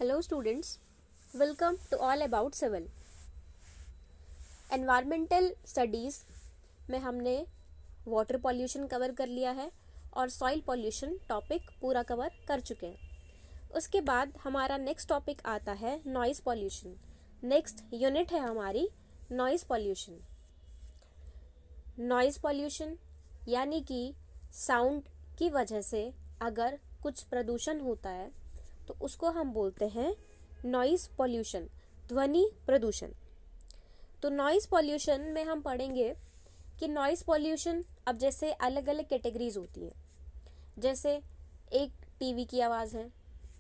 Hello students, welcome to All About Civil. Environmental studies में हमने water pollution cover कर लिया है और सॉइल पॉल्यूशन टॉपिक पूरा कवर कर चुके हैं। उसके बाद हमारा नेक्स्ट टॉपिक आता है नॉइज़ पॉल्यूशन। नेक्स्ट यूनिट है हमारी नॉइज़ पॉल्यूशन। नॉइज़ पॉल्यूशन यानी कि साउंड की वजह से अगर कुछ प्रदूषण होता है तो उसको हम बोलते हैं नॉइज़ पॉल्यूशन, ध्वनि प्रदूषण। तो नॉइज़ पॉल्यूशन में हम पढ़ेंगे कि नॉइज़ पॉल्यूशन अब जैसे अलग अलग कैटेगरीज होती हैं। जैसे एक टीवी की आवाज़ है,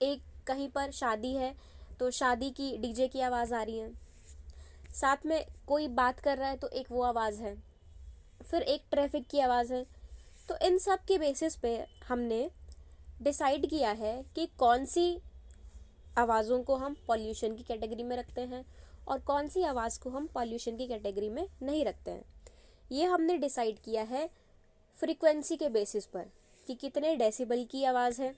एक कहीं पर शादी है तो शादी की डीजे की आवाज़ आ रही है, साथ में कोई बात कर रहा है तो एक वो आवाज़ है, फिर एक ट्रैफिक की आवाज़ है। तो इन सब के बेसिस पे हमने डिसाइड किया है कि कौन सी आवाज़ों को हम पॉल्यूशन की कैटेगरी में रखते हैं और कौन सी आवाज़ को हम पॉल्यूशन की कैटेगरी में नहीं रखते हैं। ये हमने डिसाइड किया है फ्रीक्वेंसी के बेसिस पर कि कितने डेसिबल की आवाज़ है।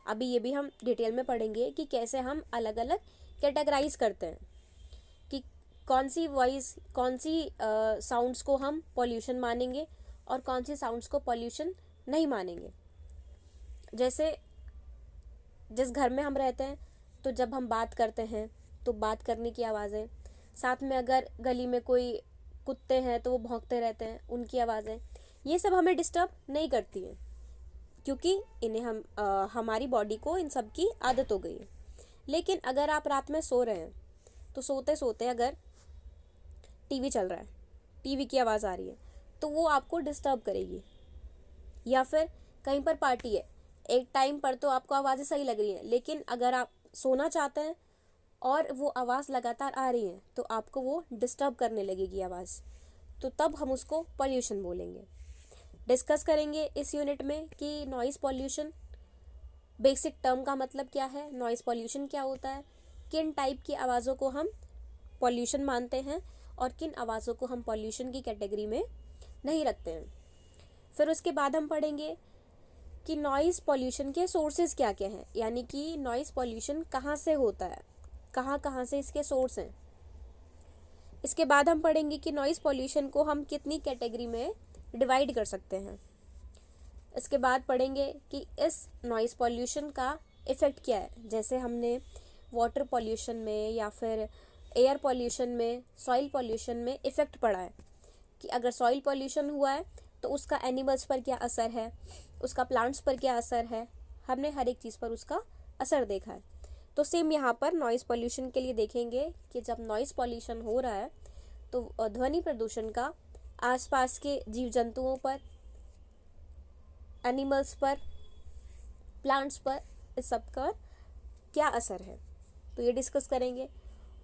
अभी ये भी हम डिटेल में पढ़ेंगे कि कैसे हम अलग अलग कैटेगराइज करते हैं कि कौन सी वॉइस, कौन सी साउंड्स को हम पॉल्यूशन मानेंगे और कौन सी साउंड्स को पॉल्यूशन नहीं मानेंगे। जैसे जिस घर में हम रहते हैं तो जब हम बात करते हैं तो बात करने की आवाज़ें, साथ में अगर गली में कोई कुत्ते हैं तो वो भौंकते रहते हैं, उनकी आवाज़ें, ये सब हमें डिस्टर्ब नहीं करती हैं क्योंकि इन्हें हमारी बॉडी को इन सब की आदत हो गई है। लेकिन अगर आप रात में सो रहे हैं तो सोते सोते अगर टीवी चल रहा है, टीवी की आवाज़ आ रही है तो वो आपको डिस्टर्ब करेगी। या फिर कहीं पर पार्टी है, एक टाइम पर तो आपको आवाज़ें सही लग रही हैं, लेकिन अगर आप सोना चाहते हैं और वो आवाज़ लगातार आ रही है तो आपको वो डिस्टर्ब करने लगेगी आवाज़, तो तब हम उसको पॉल्यूशन बोलेंगे। डिस्कस करेंगे इस यूनिट में कि नॉइज़ पॉल्यूशन बेसिक टर्म का मतलब क्या है, नॉइज़ पॉल्यूशन क्या होता है, किन टाइप की आवाज़ों को हम पॉल्यूशन मानते हैं और किन आवाज़ों को हम पॉल्यूशन की कैटेगरी में नहीं रखते हैं। फिर उसके बाद हम पढ़ेंगे कि नॉइज़ पॉल्यूशन के सोर्सेज क्या क्या हैं, यानी कि नॉइज़ पॉल्यूशन कहाँ से होता है, कहाँ कहाँ से इसके सोर्स हैं। इसके बाद हम पढ़ेंगे कि नॉइज़ पॉल्यूशन को हम कितनी कैटेगरी में डिवाइड कर सकते हैं। इसके बाद पढ़ेंगे कि इस नॉइज़ पॉल्यूशन का इफ़ेक्ट क्या है। जैसे हमने वाटर पॉल्यूशन में या फिर एयर पॉल्यूशन में, सॉइल पॉल्यूशन में इफ़ेक्ट पढ़ा है कि अगर सॉइल पॉल्यूशन हुआ है तो उसका एनिमल्स पर क्या असर है, उसका प्लांट्स पर क्या असर है, हमने हर एक चीज़ पर उसका असर देखा है। तो सेम यहाँ पर नॉइज़ पॉल्यूशन के लिए देखेंगे कि जब नॉइज़ पॉल्यूशन हो रहा है तो ध्वनि प्रदूषण का आसपास के जीव जंतुओं पर, एनिमल्स पर, प्लांट्स पर, इस सब का क्या असर है, तो ये डिस्कस करेंगे।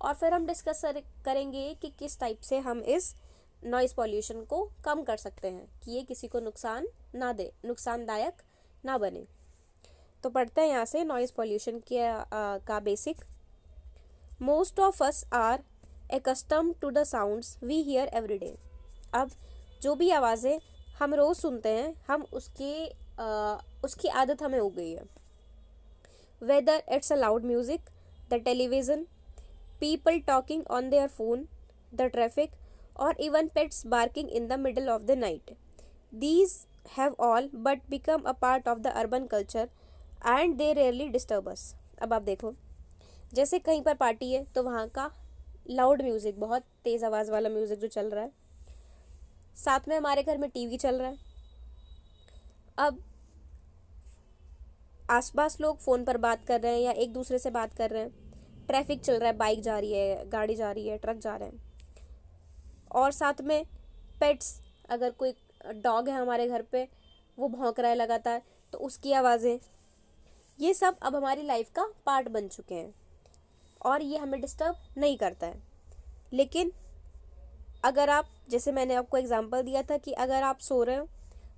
और फिर हम डिस्कस करेंगे कि किस टाइप से हम इस नॉइज़ पॉल्यूशन को कम कर सकते हैं कि ये किसी को नुकसान ना दे, नुकसानदायक ना बने। तो पढ़ते हैं यहाँ से नॉइज़ पॉल्यूशन का basic. Most of us are accustomed to the sounds we hear every day. अब जो भी आवाज़ें हम रोज़ सुनते हैं, हम उसकी आदत हमें हो गई है। Whether it's a loud music, the television, people talking on their phone, the traffic, or even pets barking in the middle of the night. These have all but become a part of the urban culture and they rarely disturb us. अब आप देखो, जैसे कहीं पर party है तो वहाँ का लाउड म्यूज़िक, बहुत तेज़ आवाज़ वाला म्यूज़िक जो चल रहा है, साथ में हमारे घर में टीवी चल रहा है। अब आसपास लोग फ़ोन पर बात कर रहे हैं या एक दूसरे से बात कर रहे हैं, ट्रैफिक चल रहा है, बाइक जा रही है, गाड़ी जा रही है, ट्रक जा रहे हैं, और साथ में पेट्स, अगर कोई डॉग है हमारे घर पे, वो भौंक रहा है लगातार, तो उसकी आवाज़ें, ये सब अब हमारी लाइफ का पार्ट बन चुके हैं और ये हमें डिस्टर्ब नहीं करता है। लेकिन अगर आप, जैसे मैंने आपको एग्जांपल दिया था कि अगर आप सो रहे हो,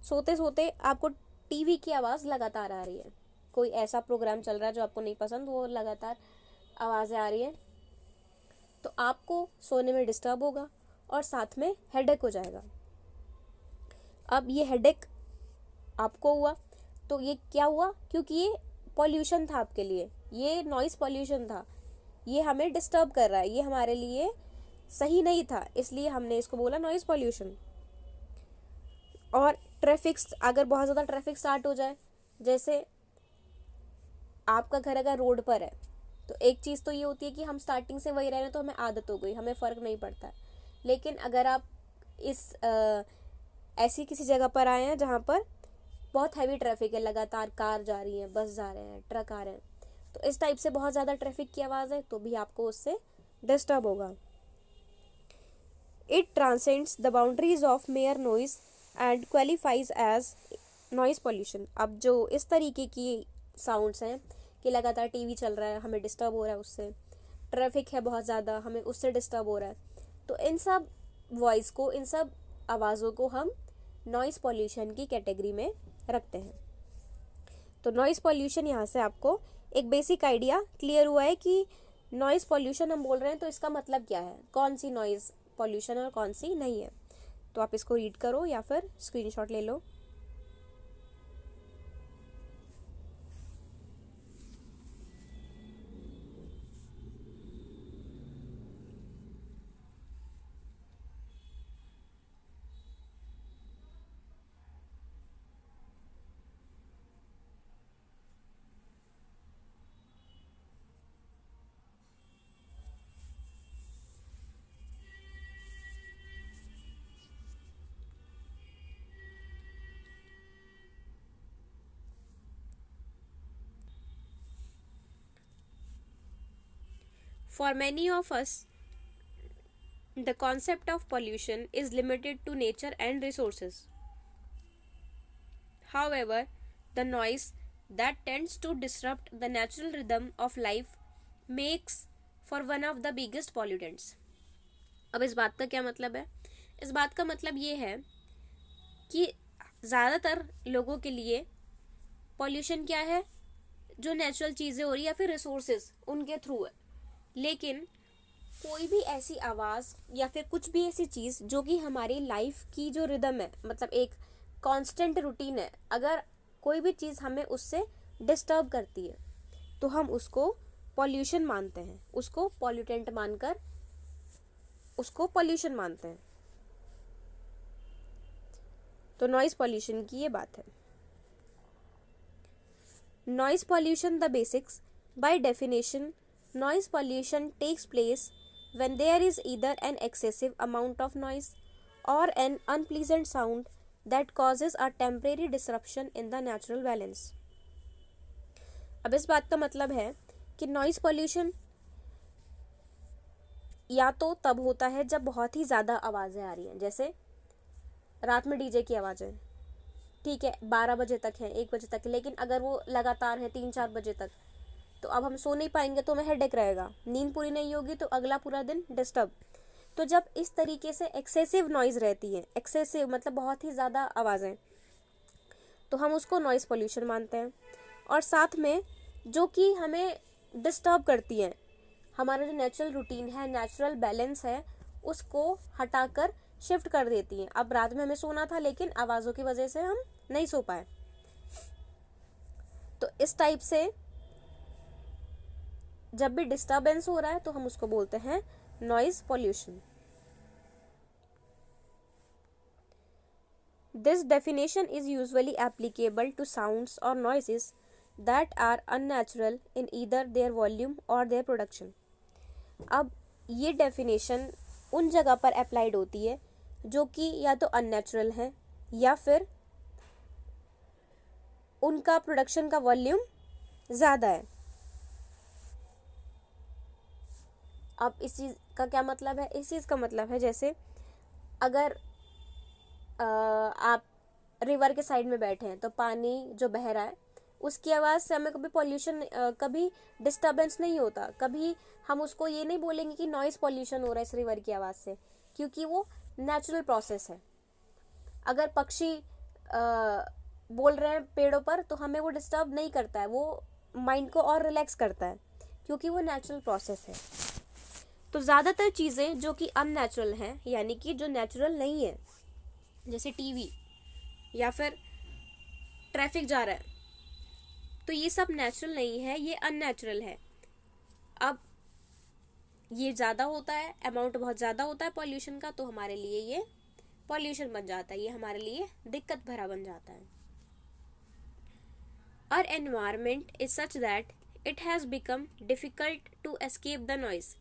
सोते सोते आपको टीवी की आवाज़ लगातार आ रही है, कोई ऐसा प्रोग्राम चल रहा है जो आपको नहीं पसंद, वो लगातार आवाज़ें आ रही हैं, तो आपको सोने में डिस्टर्ब होगा और साथ में हेडेक हो जाएगा। अब ये हेडेक आपको हुआ तो ये क्या हुआ, क्योंकि ये पॉल्यूशन था आपके लिए, ये नॉइस पॉल्यूशन था, ये हमें डिस्टर्ब कर रहा है, ये हमारे लिए सही नहीं था, इसलिए हमने इसको बोला नॉइस पॉल्यूशन। और ट्रैफिक, अगर बहुत ज़्यादा ट्रैफिक स्टार्ट हो जाए, जैसे आपका घर अगर रोड पर है, तो एक चीज़ तो ये होती है कि हम स्टार्टिंग से वही रह रहे हैं तो हमें आदत हो गई, हमें फ़र्क नहीं पड़ता है। लेकिन अगर आप इस ऐसी किसी जगह पर आए हैं जहाँ पर बहुत हैवी ट्रैफिक है, लगातार कार जा रही है, बस जा रहे हैं, ट्रक आ रहे हैं, तो इस टाइप से बहुत ज़्यादा ट्रैफिक की आवाज़ है तो भी आपको उससे डिस्टर्ब होगा। It transcends the boundaries of mere noise and qualifies as noise pollution. अब जो इस तरीके की साउंड्स हैं कि लगातार टीवी चल रहा है, हमें डिस्टर्ब हो रहा है उससे, ट्रैफिक है बहुत ज़्यादा, हमें उससे डिस्टर्ब हो रहा है, तो इन सब वॉइस को, इन सब आवाज़ों को हम नॉइज़ पॉल्यूशन की कैटेगरी में रखते हैं। तो नॉइज़ पॉल्यूशन, यहाँ से आपको एक बेसिक आइडिया क्लियर हुआ है कि नॉइज़ पॉल्यूशन हम बोल रहे हैं तो इसका मतलब क्या है, कौन सी नॉइज़ पॉल्यूशन और कौन सी नहीं है। तो आप इसको रीड करो या फिर स्क्रीनशॉट ले लो। For many of us, the concept of pollution is limited to nature and resources. However, the noise that tends to disrupt the natural rhythm of life makes for one of the biggest pollutants. अब इस बात का क्या मतलब है? इस बात का मतलब ये है कि ज़्यादातर लोगों के लिए पॉल्यूशन क्या है, जो नेचुरल चीज़ें हो रही या फिर रिसोर्सेज उनके थ्रू है। लेकिन कोई भी ऐसी आवाज़ या फिर कुछ भी ऐसी चीज़ जो कि हमारी लाइफ की जो रिदम है, मतलब एक कांस्टेंट रूटीन है, अगर कोई भी चीज़ हमें उससे डिस्टर्ब करती है तो हम उसको पॉल्यूशन मानते हैं, उसको पॉल्यूटेंट मानकर उसको पॉल्यूशन मानते हैं। तो नॉइज पॉल्यूशन की ये बात है। Noise pollution, the basics. By definition, noise pollution takes place when there is either an excessive amount of noise or an unpleasant sound that causes a temporary disruption in the natural balance. अब इस बात का मतलब है कि noise pollution या तो तब होता है जब बहुत ही ज़्यादा आवाज़ें आ रही हैं, जैसे रात में डीजे की आवाज़ें, ठीक है 12 बजे तक है, 1 बजे तक, लेकिन अगर वो लगातार है 3-4 बजे तक, तो अब हम सो नहीं पाएंगे तो हमें हेडेक रहेगा, नींद पूरी नहीं होगी तो अगला पूरा दिन डिस्टर्ब। तो जब इस तरीके से एक्सेसिव नॉइज़ रहती है, एक्सेसिव मतलब बहुत ही ज़्यादा आवाज़ें, तो हम उसको नॉइज़ पोल्यूशन मानते हैं। और साथ में जो कि हमें डिस्टर्ब करती हैं, हमारा जो नेचुरल रूटीन है, नेचुरल बैलेंस है, उसको हटाकर शिफ्ट कर देती हैं। अब रात में हमें सोना था लेकिन आवाज़ों की वजह से हम नहीं सो पाए, तो इस टाइप से जब भी डिस्टर्बेंस हो रहा है तो हम उसको बोलते हैं noise pollution. This definition is usually applicable to sounds और noises that are unnatural in either their volume और देयर प्रोडक्शन। अब ये डेफिनेशन उन जगह पर अप्लाइड होती है जो कि या तो अननेचुरल है या फिर उनका प्रोडक्शन का वॉल्यूम ज़्यादा है। अब इस चीज़ का क्या मतलब है? इस चीज़ का मतलब है जैसे अगर आप रिवर के साइड में बैठे हैं तो पानी जो बह रहा है उसकी आवाज़ से हमें कभी पॉल्यूशन, कभी डिस्टर्बेंस नहीं होता, कभी हम उसको ये नहीं बोलेंगे कि नॉइज़ पॉल्यूशन हो रहा है इस रिवर की आवाज़ से, क्योंकि वो नेचुरल प्रोसेस है। अगर पक्षी बोल रहे हैं पेड़ों पर तो हमें वो डिस्टर्ब नहीं करता है, वो माइंड को और रिलैक्स करता है क्योंकि वो नेचुरल प्रोसेस है। तो ज़्यादातर चीज़ें जो कि अननेचुरल हैं, यानी कि जो नेचुरल नहीं है, जैसे टीवी या फिर ट्रैफिक जा रहा है, तो ये सब नेचुरल नहीं है, ये अननेचुरल है। अब ये ज़्यादा होता है, अमाउंट बहुत ज़्यादा होता है पॉल्यूशन का, तो हमारे लिए ये पॉल्यूशन बन जाता है, ये हमारे लिए दिक्कत भरा बन जाता है। Our environment is such that it has become difficult to escape the noise.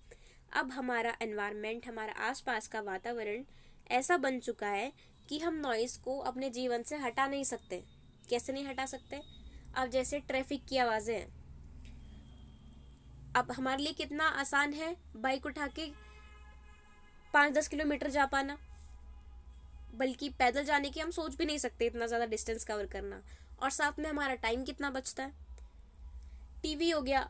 अब हमारा एनवायरनमेंट, हमारा आसपास का वातावरण ऐसा बन चुका है कि हम नॉइज़ को अपने जीवन से हटा नहीं सकते। कैसे नहीं हटा सकते? अब जैसे ट्रैफिक की आवाज़ें हैं, अब हमारे लिए कितना आसान है बाइक उठा के 5-10 किलोमीटर जा पाना, बल्कि पैदल जाने की हम सोच भी नहीं सकते, इतना ज़्यादा डिस्टेंस कवर करना। और साथ में हमारा टाइम कितना बचता है। टीवी हो गया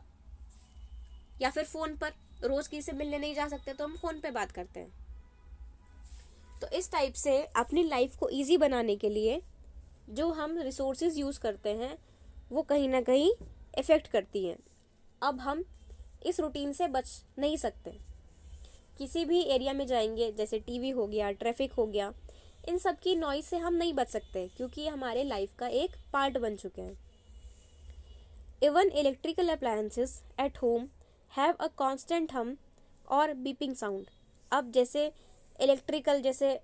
या फिर फ़ोन पर, रोज़ किसी से मिलने नहीं जा सकते तो हम फ़ोन पे बात करते हैं। तो इस टाइप से अपनी लाइफ को इजी बनाने के लिए जो हम रिसोर्सेज यूज़ करते हैं वो कहीं ना कहीं इफ़ेक्ट करती हैं। अब हम इस रूटीन से बच नहीं सकते। किसी भी एरिया में जाएंगे, जैसे टीवी हो गया, ट्रैफिक हो गया, इन सब की नॉइज से हम नहीं बच सकते क्योंकि ये हमारे लाइफ का एक पार्ट बन चुके हैं। Even electrical appliances at home have a constant हम और बीपिंग साउंड। अब जैसे इलेक्ट्रिकल, जैसे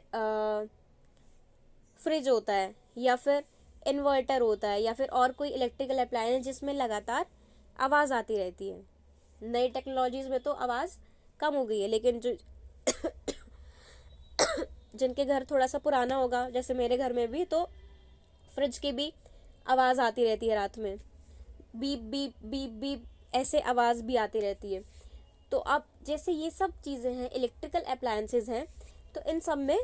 फ्रिज होता है या फिर इन्वर्टर होता है या फिर और कोई इलेक्ट्रिकल अप्लायंस जिसमें लगातार आवाज़ आती रहती है। नई टेक्नोलॉजीज़ में तो आवाज़ कम हो गई है, लेकिन जो जिनके घर थोड़ा सा पुराना होगा, जैसे मेरे घर में भी, तो फ्रिज की भी आवाज़ आती रहती है रात में, बीप बीप बीप बीप ऐसे आवाज़ भी आती रहती है। तो अब जैसे ये सब चीज़ें हैं, इलेक्ट्रिकल अप्लायंसेस हैं, तो इन सब में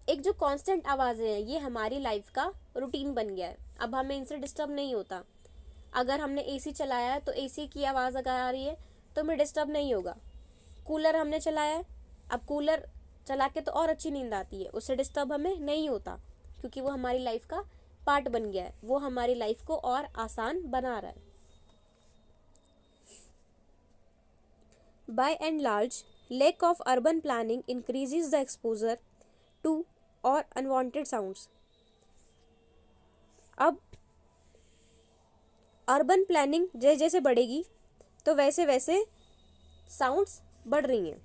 एक जो कांस्टेंट आवाज़ें हैं, ये हमारी लाइफ का रूटीन बन गया है। अब हमें इनसे डिस्टर्ब नहीं होता। अगर हमने एसी चलाया है तो एसी की आवाज़ अगर आ रही है तो हमें डिस्टर्ब नहीं होगा। कूलर हमने चलाया है, अब कूलर चला के तो और अच्छी नींद आती है, उससे डिस्टर्ब हमें नहीं होता क्योंकि वो हमारी लाइफ का पार्ट बन गया है, वो हमारी लाइफ को और आसान बना रहा है। By and large, lack of urban planning increases the exposure to और अनवांटेड साउंड्स। अब अर्बन प्लानिंग जैसे जैसे बढ़ेगी तो वैसे वैसे साउंड्स बढ़ रही हैं।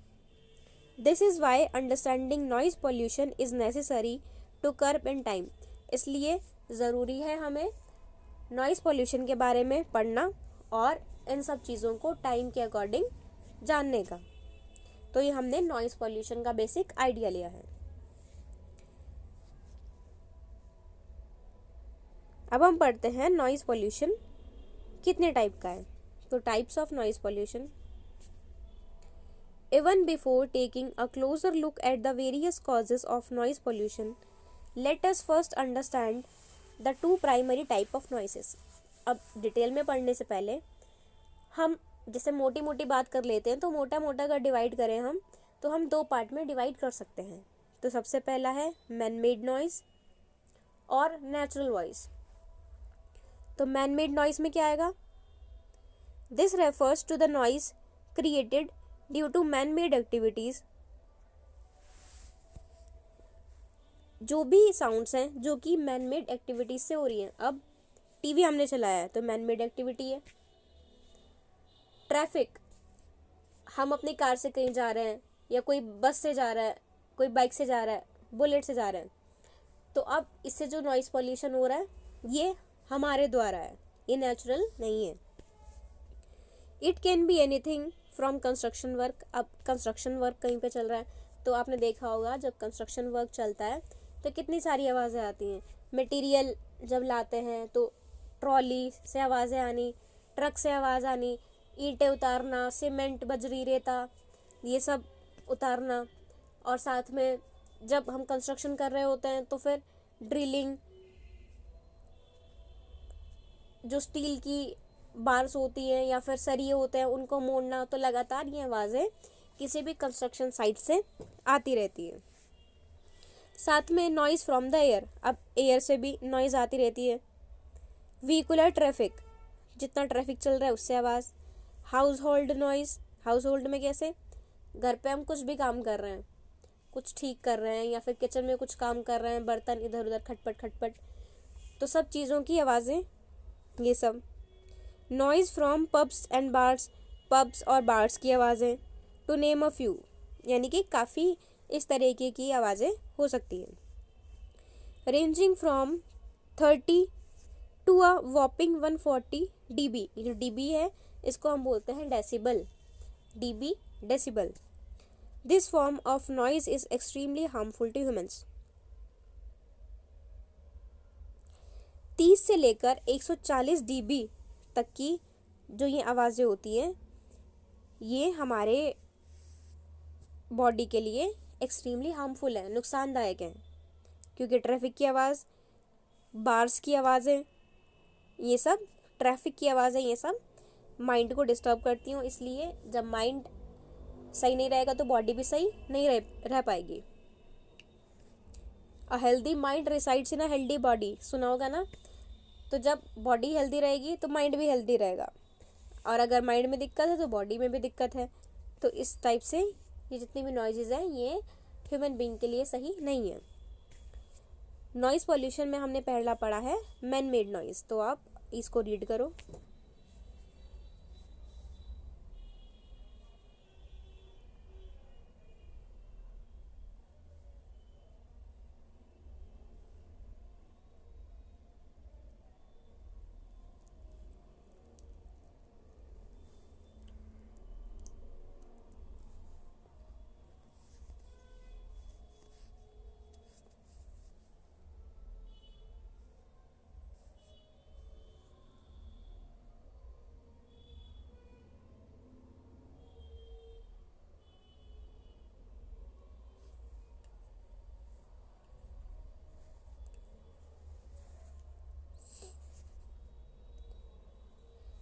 This is why understanding noise pollution is necessary to curb in time. इसलिए ज़रूरी है हमें नॉइज़ पोल्यूशन के बारे में पढ़ना और इन सब चीज़ों को टाइम के अकॉर्डिंग जानने का। तो ये हमने नॉइज़ पोल्यूशन का बेसिक आइडिया लिया है। अब हम पढ़ते हैं नॉइज़ पोल्यूशन कितने टाइप का है। तो types of noise pollution. Even before taking a closer look at the various causes of noise pollution, let us first understand the two primary type of noises. अब डिटेल में पढ़ने से पहले हम जैसे मोटी मोटी बात कर लेते हैं, तो मोटा मोटा अगर डिवाइड करें हम, तो हम दो पार्ट में डिवाइड कर सकते हैं। तो सबसे पहला है मैन मेड नॉइज़ और नेचुरल वॉइस। तो मैन मेड नॉइज़ में क्या आएगा? This refers to the noise created due to man made activities. जो भी साउंड्स हैं जो कि मैन मेड एक्टिविटीज़ से हो रही हैं। अब टीवी हमने चलाया है तो मैन मेड एक्टिविटी है। ट्रैफिक, हम अपनी कार से कहीं जा रहे हैं या कोई बस से जा रहा है, कोई बाइक से जा रहा है, बुलेट से जा रहे हैं, तो अब इससे जो नॉइज़ पॉल्यूशन हो रहा है ये हमारे द्वारा है, ये नेचुरल नहीं है। It can be anything from construction work. अब कंस्ट्रक्शन वर्क कहीं पे चल रहा है तो आपने देखा होगा जब कंस्ट्रक्शन वर्क चलता है तो कितनी सारी आवाज़ें आती हैं। मटेरियल जब लाते हैं तो ट्रॉली से आवाज़ें आनी, ट्रक से आवाज़ आनी, ईंटें उतारना, सीमेंट, बजरी, रेता, ये सब उतारना। और साथ में जब हम कंस्ट्रक्शन कर रहे होते हैं तो फिर ड्रिलिंग, जो स्टील की बार्स होती हैं या फिर सरिये होते हैं उनको मोड़ना, तो लगातार ये आवाज़ें किसी भी कंस्ट्रक्शन साइट से आती रहती है। साथ में नॉइज़ फ्रॉम द एयर। अब एयर से भी नॉइज़ आती रहती है। व्हीकुलर ट्रैफिक, जितना ट्रैफिक चल रहा है उससे आवाज़। House hold noise, house hold में कैसे? घर पे हम कुछ भी काम कर रहे हैं, कुछ ठीक कर रहे हैं या फिर किचन में कुछ काम कर रहे हैं, बर्तन इधर उधर खटपट खटपट, तो सब चीज़ों की आवाज़ें ये सब। Noise from pubs and bars, pubs और बार्स की आवाज़ें, टू नेम अ फ्यू, यानी कि काफ़ी इस तरीके की आवाज़ें हो सकती हैं। Ranging from 30 to a whopping 140 dB। ये जो dB है इसको हम बोलते हैं decibel, dB decibel. This form of noise is extremely harmful to humans. 30 से लेकर 140 dB तक की जो ये आवाज़ें होती हैं ये हमारे बॉडी के लिए एक्सट्रीमली हार्मफुल है, नुकसानदायक है, क्योंकि ट्रैफिक की आवाज़, बार्स की आवाज़ें, ये सब ट्रैफिक की आवाज़ें ये सब माइंड को डिस्टर्ब करती हूँ। इसलिए जब माइंड सही नहीं रहेगा तो बॉडी भी सही नहीं रह पाएगी। A healthy mind resides in a healthy body, सुना होगा ना। तो जब बॉडी हेल्दी रहेगी तो माइंड भी हेल्दी रहेगा, और अगर माइंड में दिक्कत है तो बॉडी में भी दिक्कत है। तो इस टाइप से ये जितनी भी नॉइजेज़ हैं ये ह्यूमन बीइंग के लिए सही नहीं है। नॉइज़ पॉल्यूशन में हमने पहला पढ़ा है मैन मेड नॉइज़, तो आप इसको रीड करो।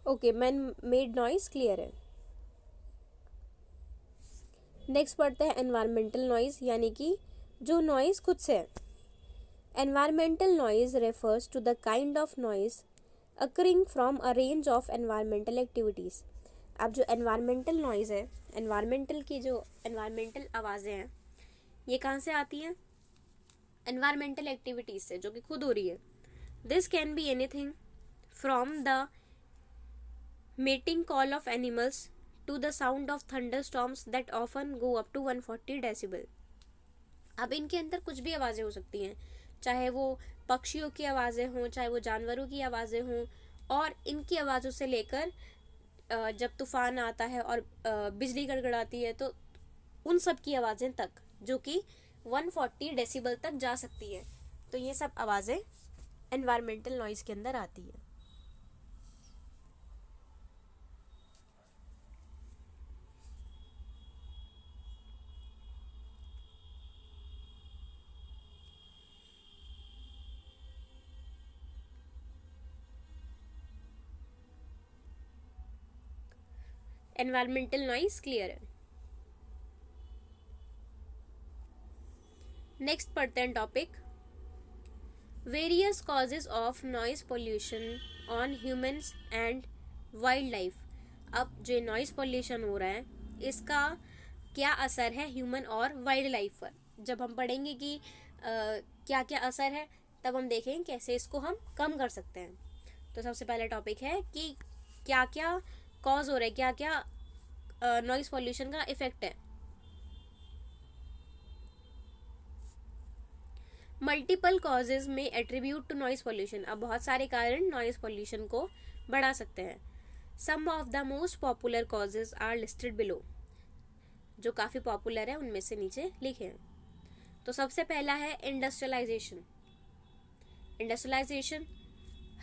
Okay, man made noise clear है। नेक्स्ट पढ़ते हैं एनवायरमेंटल नॉइज़, यानी कि जो नॉइज़ खुद से है। Environmental noise refers to the kind of noise occurring from a range of environmental activities. अब जो एनवायरमेंटल नॉइज़ है, एनवायरमेंटल की जो एनवायरमेंटल आवाज़ें हैं ये कहाँ से आती हैं? एनवायरमेंटल एक्टिविटीज़ से, जो कि खुद हो रही है। This can be anything from the mating call of animals to the sound of thunderstorms that often go up to 140 decibel। अब इनके अंदर कुछ भी आवाज़ें हो सकती हैं, चाहे वो पक्षियों की आवाज़ें हों, चाहे वो जानवरों की आवाज़ें हों, और इनकी आवाज़ों से लेकर जब तूफान आता है और बिजली गड़गड़ाती है तो उन सब की आवाज़ें तक, जो कि 140 डेसिबल तक जा सकती है। तो ये सब आवाज़ें एनवायरमेंटल नॉइज़ के अंदर आती है। एनवायरमेंटल नॉइज क्लियर है। नेक्स्ट पढ़ते हैं topic various causes of noise pollution on humans and wild life. अब जो नॉइज पोल्यूशन हो रहा है इसका क्या असर है ह्यूमन और वाइल्ड लाइफ पर। जब हम पढ़ेंगे कि क्या क्या असर है तब हम देखेंगे कैसे इसको हम कम कर सकते हैं। तो सबसे पहला टॉपिक है कि क्या क्या कॉज हो रहा है, क्या क्या नॉइज पॉल्यूशन का इफेक्ट है। मल्टीपल कॉजेज में एट्रीब्यूट टू नॉइज पॉल्यूशन। अब बहुत सारे कारण नॉइज पॉल्यूशन को बढ़ा सकते हैं। Some of the most popular causes are listed below. जो काफ़ी पॉपुलर है उनमें से नीचे लिखे हैं। तो सबसे पहला है इंडस्ट्रियलाइजेशन। इंडस्ट्रियलाइजेशन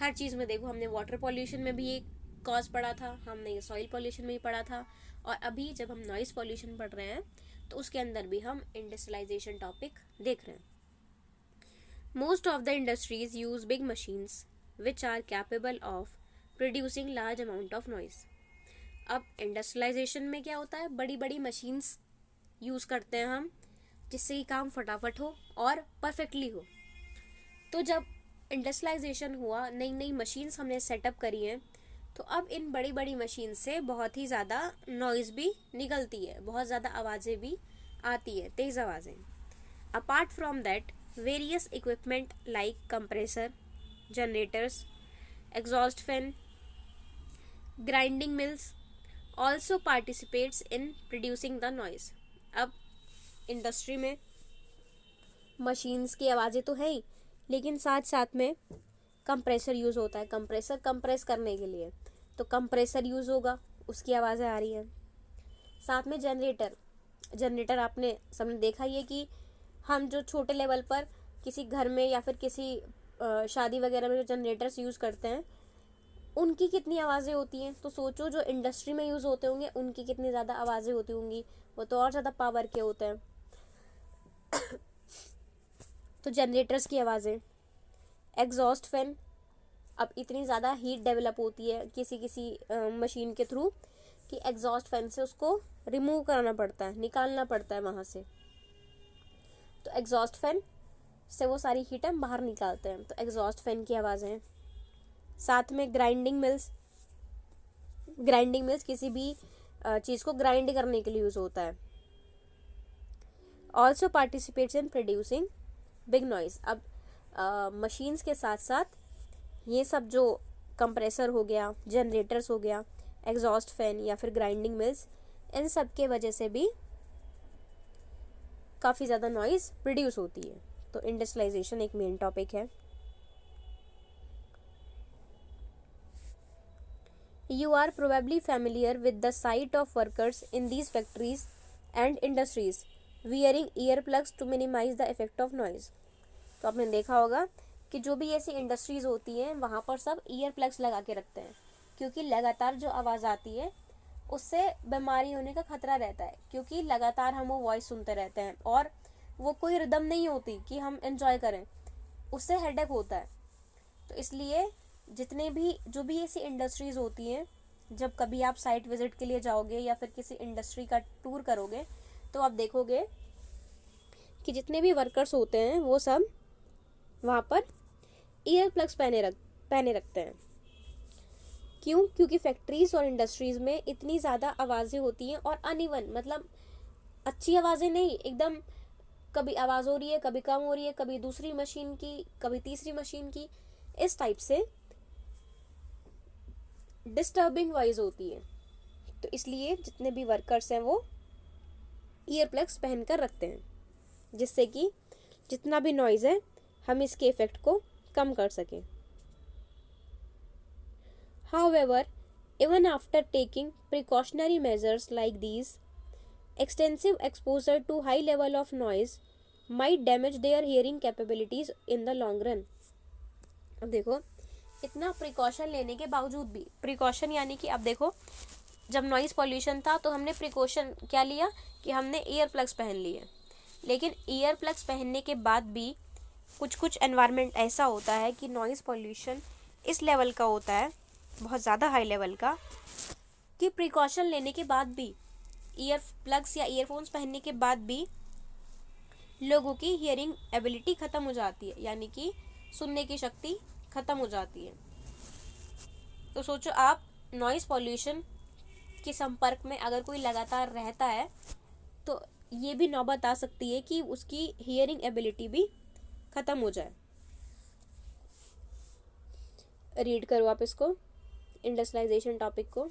हर चीज़ में देखो, हमने वाटर पॉल्यूशन में भी एक कॉज पढ़ा था, हमने ये सॉइल पॉल्यूशन में भी पढ़ा था, और अभी जब हम नॉइज पॉल्यूशन पढ़ रहे हैं तो उसके अंदर भी हम इंडस्ट्रियलाइजेशन टॉपिक देख रहे हैं। Most of the industries use big machines which are capable of producing large amount of noise. अब इंडस्ट्रियलाइजेशन में क्या होता है, बड़ी बड़ी मशीन्स यूज़ करते हैं हम, जिससे कि काम फटाफट हो और परफेक्टली हो। तो जब इंडस्ट्रियलाइजेशन हुआ, नई नई मशीन्स हमने सेटअप करी हैं, तो अब इन बड़ी बड़ी मशीन से बहुत ही ज़्यादा नॉइज़ भी निकलती है, बहुत ज़्यादा आवाज़ें भी आती है, तेज़ आवाज़ें। Apart from that various equipment like compressor, generators, exhaust fan, grinding mills also participates in producing the noise. अब इंडस्ट्री में मशीन्स की आवाज़ें तो है ही, लेकिन साथ साथ में कंप्रेसर यूज़ होता है, कंप्रेसर कंप्रेस करने के लिए, तो कंप्रेसर यूज़ होगा, उसकी आवाज़ें आ रही हैं। साथ में जनरेटर आपने सबने देखा ही है कि हम जो छोटे लेवल पर किसी घर में या फिर किसी शादी वगैरह में जो जनरेटर्स यूज़ करते हैं उनकी कितनी आवाज़ें होती हैं, तो सोचो जो इंडस्ट्री में यूज़ होते होंगे उनकी कितनी ज़्यादा आवाज़ें होती होंगी, वो तो और ज़्यादा पावर के होते हैं। तो जनरेटर्स की आवाज़ें, एग्जॉस्ट फैन, अब इतनी ज़्यादा हीट डेवलप होती है किसी किसी मशीन के थ्रू कि एग्जॉस्ट फैन से उसको रिमूव कराना पड़ता है, निकालना पड़ता है वहाँ से, तो एग्जॉस्ट फैन से वो सारी हीट हम बाहर निकालते हैं, तो एग्जॉस्ट फैन की आवाज़ें। साथ में ग्राइंडिंग मिल्स किसी भी चीज़ को ग्राइंड करने के लिए यूज़ होता है। Also participates in producing big noise. अब मशीन्स के साथ साथ ये सब जो कंप्रेसर हो गया, जनरेटर्स हो गया, एग्जॉस्ट फैन या फिर ग्राइंडिंग मिल्स, इन सब के वजह से भी काफ़ी ज़्यादा नॉइज़ प्रोड्यूस होती है। तो इंडस्ट्रियलाइजेशन एक मेन टॉपिक है। You are probably familiar with the sight of workers in these factories and industries wearing earplugs to minimize the effect of noise. तो आपने देखा होगा कि जो भी ऐसी इंडस्ट्रीज़ होती हैं वहाँ पर सब ईयर प्लग्स लगा के रखते हैं, क्योंकि लगातार जो आवाज़ आती है उससे बीमारी होने का खतरा रहता है, क्योंकि लगातार हम वो वॉइस सुनते रहते हैं और वो कोई रिदम नहीं होती कि हम एंजॉय करें, उससे हेडेक होता है। तो इसलिए जितने भी जो भी ऐसी इंडस्ट्रीज़ होती हैं, जब कभी आप साइट विज़िट के लिए जाओगे या फिर किसी इंडस्ट्री का टूर करोगे तो आप देखोगे कि जितने भी वर्कर्स होते हैं वो सब वहाँ पर ईयर प्लग्स पहने रखते हैं। क्यों? क्योंकि फैक्ट्रीज़ और इंडस्ट्रीज़ में इतनी ज़्यादा आवाज़ें होती हैं और अनइवन, मतलब अच्छी आवाज़ें नहीं, एकदम कभी आवाज़ हो रही है, कभी कम हो रही है, कभी दूसरी मशीन की, कभी तीसरी मशीन की, इस टाइप से डिस्टर्बिंग वॉइस होती है। तो इसलिए जितने भी वर्कर्स हैं वो ईयर प्लग्स पहन कर रखते हैं, जिससे कि जितना भी नॉइज़ है हम इसके इफ़ेक्ट को कम कर सकें। However, even after taking precautionary measures like these, extensive exposure to high level of noise might damage their hearing capabilities in the long run. अब देखो, इतना प्रिकॉशन लेने के बावजूद भी, प्रिकॉशन यानी कि अब देखो जब नॉइज़ पॉल्यूशन था तो हमने प्रिकॉशन क्या लिया कि हमने ईयर प्लग्स पहन लिए, लेकिन ईयर प्लग्स पहनने के बाद भी कुछ एनवायरनमेंट ऐसा होता है कि नॉइज़ पॉल्यूशन इस लेवल का होता है, बहुत ज़्यादा हाई लेवल का, कि प्रिकॉशन लेने के बाद भी, ईयर प्लग्स या ईयरफोन्स पहनने के बाद भी लोगों की हियरिंग एबिलिटी ख़त्म हो जाती है, यानी कि सुनने की शक्ति ख़त्म हो जाती है। तो सोचो आप नॉइज़ पॉल्यूशन के संपर्क में अगर कोई लगातार रहता है तो ये भी नौबत आ सकती है कि उसकी हियरिंग एबिलिटी भी ख़त्म हो जाए। रीड करो आप इसको, इंडस्ट्रियलाइजेशन टॉपिक को।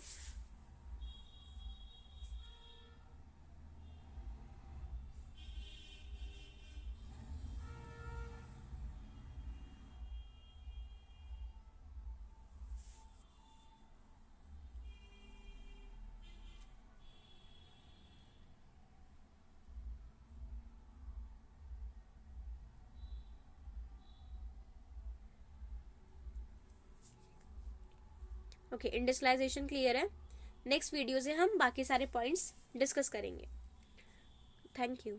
ओके, इंडस्ट्रियलाइजेशन क्लियर है। नेक्स्ट वीडियो से हम बाकी सारे पॉइंट्स डिस्कस करेंगे। Thank you.